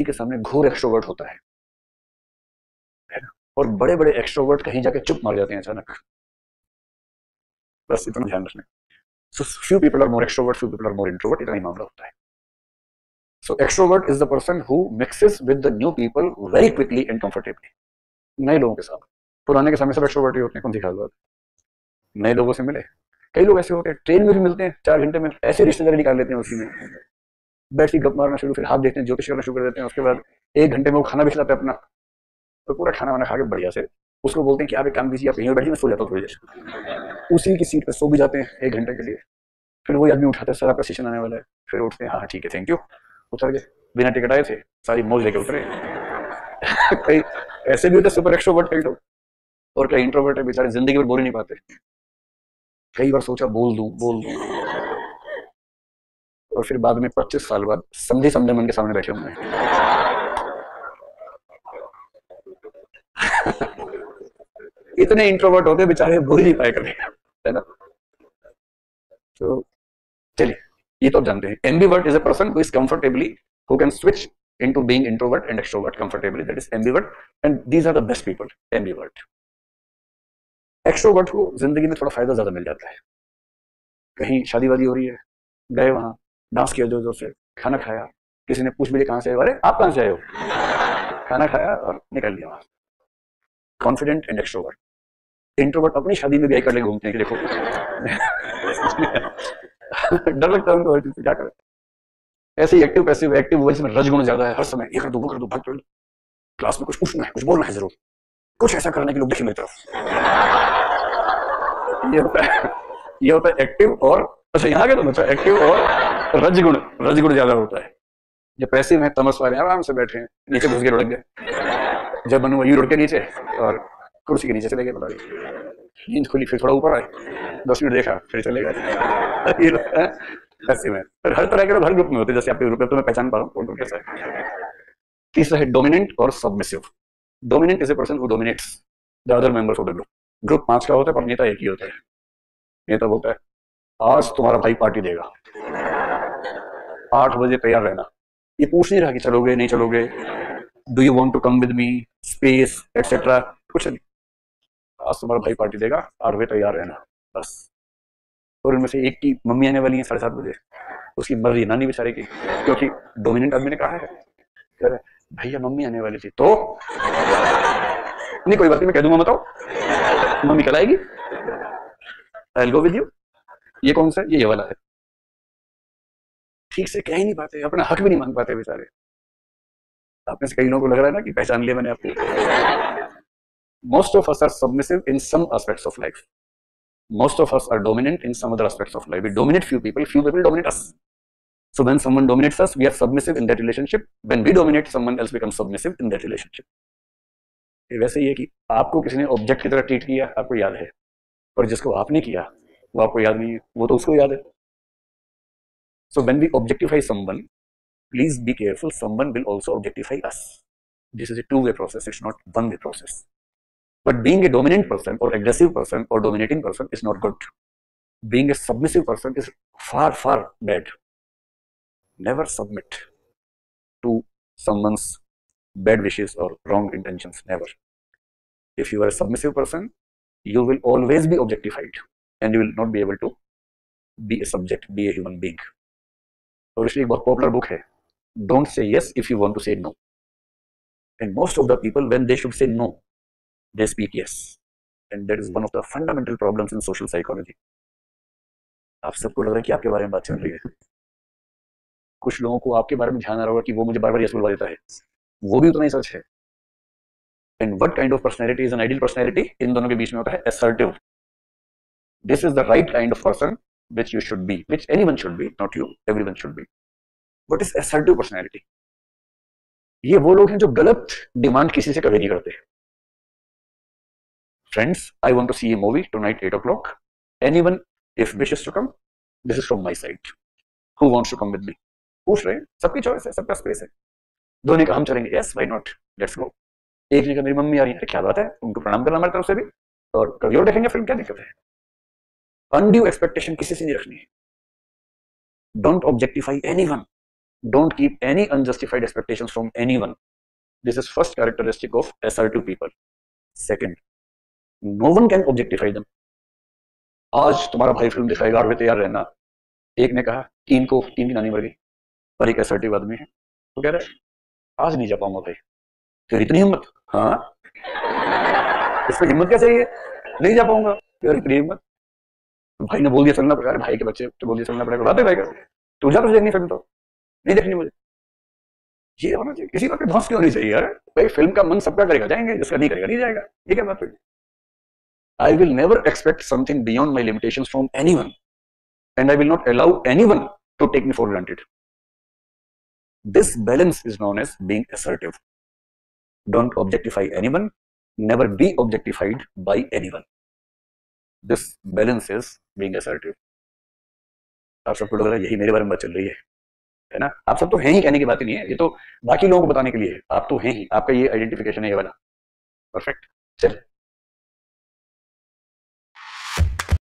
के सामने घोर एक्सट्रोवर्ट होता है ना? और बड़े बड़े एक्सट्रोवर्ट कहीं जाके चुप मार जाते हैं अचानक। बस इतना ध्यान रखना। So few people are more extrovert, few people are more introvert, इतना ही मामला होता है। So extrovert is the person who mixes with the new people very quickly and comfortably. नए लोगों के साथ, पुराने के सामने सब एक्सट्रोवर्ट ही होते हैं, कौन सी खास बात। नए लोगों से मिले, कई लोग ऐसे होते हैं ट्रेन में भी मिलते हैं 4 घंटे में ऐसे रिश्तेदारी निकाल लेते हैं उसी में, बैठ के गप मारना शुरू, फिर हाथ देखते हैं, ज्योतिष करना शुरू कर देते हैं, उसके बाद 1 घंटे में वो खाना भी खिलाते हैं अपना, तो पूरा खाना वाना खा के बढ़िया से उसको बोलते हैं कि आप एक काम कीजिए, आप यहीं बैठिए, मैं सो जाता हूँ थोड़ी देर, उसी की सीट पर सो भी जाते हैं 1 घंटे के लिए। फिर वही आदमी उठाते हैं, सर आपका सेशन आने वाला है, फिर उठते हैं, हाँ ठीक है थैंक यू, उतर गए, बिना टिकट आए थे, सारी मौज लेके उतरे। कई ऐसे भी होते सुपर एक्सट्रोवर्ट कई लोग, और कई इंट्रोवर्ट है बेचारे, जिंदगी में बोल ही नहीं पाते। कई बार सोचा बोल दूं बोल दूं, और फिर बाद में 25 साल बाद समझे समझे मन के सामने बैठे होंगे। इतने इंट्रोवर्ट होते बेचारे, बोल ही नहीं पाए कभी, है ना। तो चलिए, ये तो जानते हैं। Ambivert is a person who is comfortably, who can switch into being introvert and extrovert comfortably, that is ambivert, and these are the best people, ambivert. Extrovert को जिंदगी में थोड़ा फायदा ज्यादा मिल जाता है, कहीं शादी वादी हो रही है, गए वहां, डांस किया जोर जोर से, खाना खाया, किसी ने पूछ भी लिया कहाँ से आए, अरे आप कहाँ से आए हो, खाना खाया और निकल लिया वहां। Confident and extrovert. इंट्रोवर्ट अपनी शादी में भी आई कर ले घूमते हैं कि देखो। डर लगता है उनको, क्या करें। ऐसे ही एक्टिव पैसिव, एक्टिव वो इसमें रजगुण ज्यादा है, हर समय ये कर दो वो कर दो, भाग दो, क्लास में कुछ पूछना है, कुछ बोलना है, जरूर कुछ ऐसा करने के लोग देखे मेरी तरफ। ये होता है एक्टिव, और अच्छा यहाँ के तो बच्चा एक्टिव और रजगुण, रजगुण ज्यादा होता है। जो पैसिव है, तमस वाले आराम से बैठे हैं, नीचे घुस के लुढ़क गए, जब बनू यू लुढ़ के नीचे और कुर्सी के नीचे चले गए, बता रही नींद खुली, फिर थोड़ा ऊपर आए, 10 मिनट देखा, फिर चले गए। ऐसे में हर तरह के लोग हर ग्रुप में होते हैं, जैसे आपके ग्रुप में तो मैं पहचान पा रहा हूँ कौन कौन कैसा है। तीसरा है डोमिनेंट और submissive. Dominant is a person who dominates the other members of the group. Group 5 का होता है पर नेता एक ही होता है। नेता बोलता है आज तुम्हारा भाई पार्टी देगा, 8 बजे तैयार रहना। ये पूछ नहीं रहा कि चलोगे नहीं चलोगे, do you want to come with me, space etcetera, कुछ नहीं, आज तुम्हारा भाई पार्टी देगा, 8 बजे तैयार रहना, बस। और इनमें से एक की मम्मी आने वाली है 7:30 बजे, उसकी मर्जी, नानी बेचारे की, क्योंकि डोमिनेंट आदमी ने कहा है, कह रहे भैया मम्मी आने वाली थी, तो नहीं कोई बात नहीं, मैं कह दूंगा, बताओ मम्मी कल आएगी, I will go with you. ये कौन सा, ये वाला है। ठीक से कह ही नहीं पाते, अपना हक भी नहीं मांग पाते बेचारे। आप में से कई लोगों को लग रहा है ना कि पहचान लिया मैंने आपको। Most of us are submissive in some aspects of life, most of us are dominant in some other aspects of life. We dominate few people dominate us. So when someone dominates us, we are submissive in that relationship. When we dominate, someone else becomes submissive in that relationship. ये वैसे ही है कि आपको किसी ने object की तरह treat किया, आपको याद है, और जिसको आपने किया वो आपको याद नहीं है, वो तो उसको याद है। So when we objectify someone, please be careful, someone will also objectify us. This is a two-way process, it's not one-way process. But being a dominant person or aggressive person or dominating person is not good. Being a submissive person is far, far bad. Never submit to someone's bad wishes or wrong intentions. Never. If you are a submissive person, you will always be objectified and you will not be able to be a subject, be a human being. और इसलिए एक बहुत popular book है, Don't say yes if you want to say no. And most of the people, when they should say no, they speak yes, and that is one of the fundamental problems in social psychology. आप सबको लग रहा है कि आपके बारे में बात चल रही है, कुछ लोगों को आपके बारे में ध्यान आ रहा होगा कि वो मुझे बार बार यस बोलवा देता है, वो भी उतना ही सच है। And what kind of personality is an ideal personality? इन दोनों के बीच में होता है assertive. This is the right kind of person which you should be, which anyone should be, not you, everyone should be. What is assertive personality? ये वो लोग हैं जो गलत डिमांड किसी से कभी नहीं करते। Friends, I want to see a movie tonight 8 o'clock. Anyone, if wishes to come, this is from my side. Who wants to come with me? पूछ रहे हैं, सबकी चॉइस है, सबका स्पेस है। दो ने कहा हम चलेंगे, yes, why not? Let's go. एक ने कहा मेरी मम्मी आ रही है, क्या बात है, उनको प्रणाम करना हमारी तरफ से भी, और कभी और देखेंगे फिल्म, क्या दिक्कत है। अनड्यू एक्सपेक्टेशन किसी से नहीं रखनी है। Don't objectify anyone, Don't keep any unjustified expectations from anyone. This is first characteristic of assertive people. Second, no one can objectify them. आज तुम्हारा भाई फिल्म दिखाएगा और वे तैयार रहना। एक ने कहा तीन की नानी मर गई, पर एक असर्टिव आदमी है तो कह रहा है आज नहीं जा पाऊंगा भाई। फिर इतनी हिम्मत, हाँ इसमें हिम्मत क्या चाहिए, नहीं जा पाऊंगा यार, इतनी हिम्मत। भाई ने बोल दिया चलना पड़ेगा, भाई के बच्चे तो बोल दिया चलना पड़ेगा, बात है भाई का, तू जा, तुझे देखनी फिल्म तो नहीं देखनी मुझे। ये होना चाहिए, किसी बात पे धौंस क्यों नहीं चाहिए यार भाई, फिल्म का मन सबका करेगा जाएंगे, जिसका नहीं करेगा नहीं जाएगा, ये क्या बात है। I will never expect something beyond my limitations from anyone, and I will not allow anyone to take me for granted. This balance is known as being assertive. Don't objectify anyone, never be objectified by anyone. This balance is being assertive. आप सबको लग रहा है यही मेरे बारे में बात चल रही है ना? आप सब तो हैं ही, कहने की बात ही नहीं है, ये तो बाकी लोगों को बताने के लिए है, आप तो हैं ही, आपका ये आइडेंटिफिकेशन है ये वाला। परफेक्ट, चल